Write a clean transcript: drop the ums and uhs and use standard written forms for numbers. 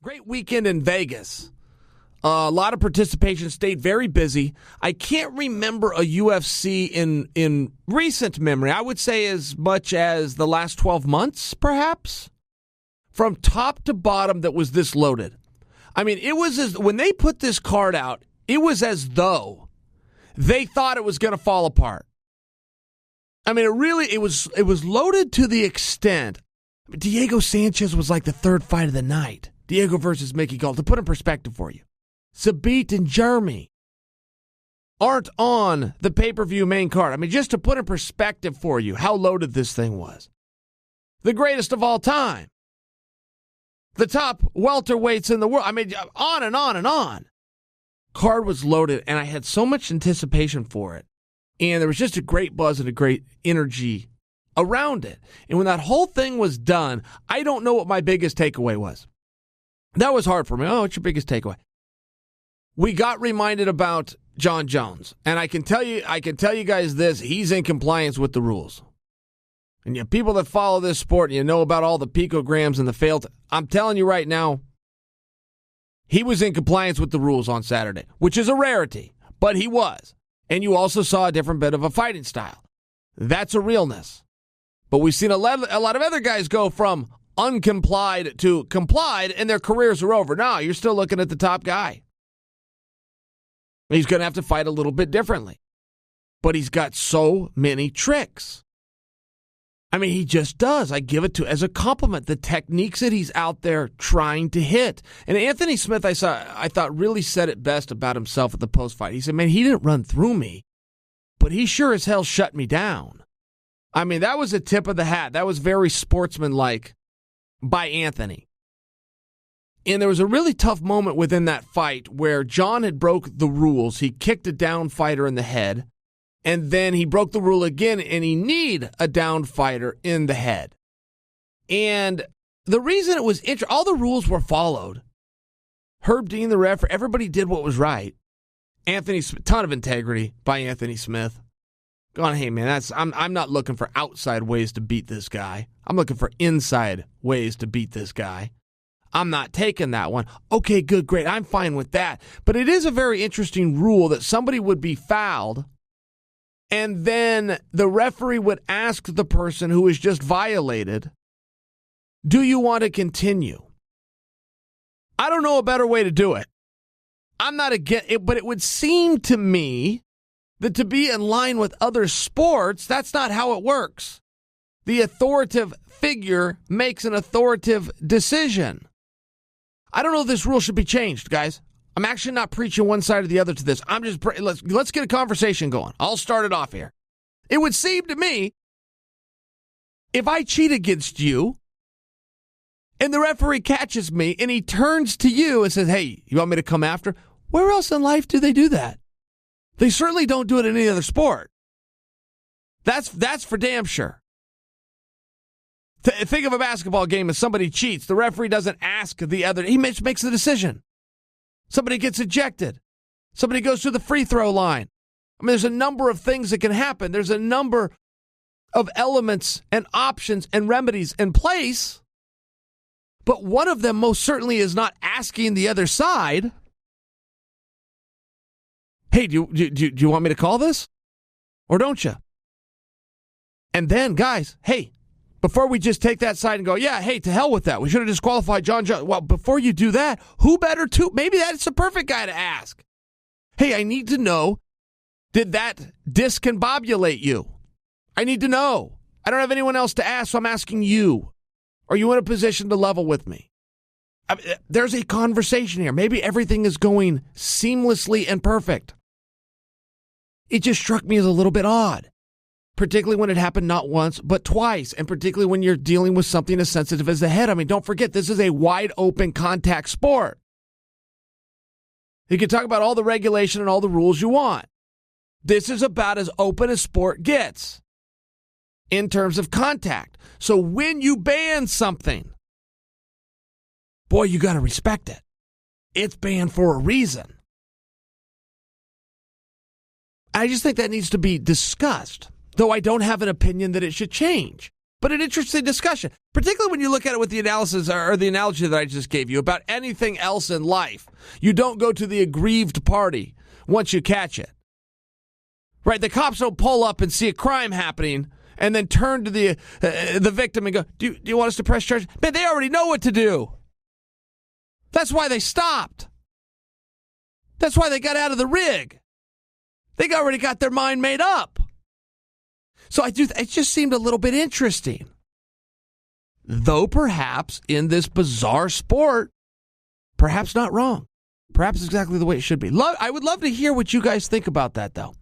Great weekend in Vegas. A lot of participation, stayed very busy. I can't remember a UFC in recent memory. I would say as much as the last 12 months, perhaps. From top to bottom that was this loaded. I mean, it was when they put this card out, it was as though they thought it was going to fall apart. I mean, it was loaded to the extent. Diego Sanchez was like the third fight of the night. Diego versus Mickey Gall. To put in perspective for you, Zabit and Jeremy aren't on the pay-per-view main card. I mean, just to put in perspective for you how loaded this thing was. The greatest of all time. The top welterweights in the world. I mean, on and on and on. Card was loaded, and I had so much anticipation for it. And there was just a great buzz and a great energy around it. And when that whole thing was done, I don't know what my biggest takeaway was. That was hard for me. Oh, what's your biggest takeaway? We got reminded about Jon Jones. And I can tell you guys this, he's in compliance with the rules. And you people that follow this sport, and you know about all the picograms and the failed, I'm telling you right now, he was in compliance with the rules on Saturday, which is a rarity, but he was. And you also saw a different bit of a fighting style. That's a realness. But we've seen a lot of other guys go from uncomplied to complied, and their careers are over. Now you're still looking at the top guy. He's going to have to fight a little bit differently. But he's got so many tricks. I mean, he just does. I give it to as a compliment, the techniques that he's out there trying to hit. And Anthony Smith, I thought really said it best about himself at the post-fight. He said, man, he didn't run through me, but he sure as hell shut me down. I mean, that was a tip of the hat. That was very sportsmanlike by Anthony. And there was a really tough moment within that fight where Jon had broke the rules. He kicked a down fighter in the head, and then he broke the rule again, and he kneed a down fighter in the head. And the reason it was interesting, all the rules were followed. Herb Dean, the ref, everybody did what was right. Anthony, ton of integrity by Anthony Smith. Going, hey man, I'm not looking for outside ways to beat this guy. I'm looking for inside ways to beat this guy. I'm not taking that one. Okay, good, great. I'm fine with that. But it is a very interesting rule that somebody would be fouled, and then the referee would ask the person who was just violated, do you want to continue? I don't know a better way to do it. I'm not against it, but it would seem to me that to be in line with other sports, that's not how it works. The authoritative figure makes an authoritative decision. I don't know if this rule should be changed, guys. I'm actually not preaching one side or the other to this. I'm just let's get a conversation going. I'll start it off here. It would seem to me, if I cheat against you and the referee catches me and he turns to you and says, hey, you want me to come after? Where else in life do they do that? They certainly don't do it in any other sport. That's for damn sure. Think of a basketball game. If somebody cheats, the referee doesn't ask the other. He makes the decision. Somebody gets ejected. Somebody goes to the free throw line. I mean, there's a number of things that can happen. There's a number of elements and options and remedies in place. But one of them most certainly is not asking the other side, hey, do you want me to call this? Or don't you? And then, guys, hey, before we just take that side and go, yeah, hey, to hell with that. We should have disqualified Jon Jones. Well, before you do that, who better to? Maybe that's the perfect guy to ask. Hey, I need to know, did that discombobulate you? I need to know. I don't have anyone else to ask, so I'm asking you. Are you in a position to level with me? There's a conversation here. Maybe everything is going seamlessly and perfect. It just struck me as a little bit odd. Particularly when it happened not once, but twice. And particularly when you're dealing with something as sensitive as the head. I mean, don't forget, this is a wide open contact sport. You can talk about all the regulation and all the rules you want. This is about as open as sport gets in terms of contact. So when you ban something, boy, you got to respect it. It's banned for a reason. I just think that needs to be discussed. Though I don't have an opinion that it should change. but an interesting discussion, particularly when you look at it with the analysis or the analogy that I just gave you about anything else in life. You don't go to the aggrieved party once you catch it. Right? The cops don't pull up and see a crime happening and then turn to the victim and go, do you want us to press charges? Man, they already know what to do. That's why they stopped. That's why they got out of the rig. They already got their mind made up. So it just seemed a little bit interesting. Though perhaps in this bizarre sport, perhaps not wrong. Perhaps exactly the way it should be. I would love to hear what you guys think about that, though.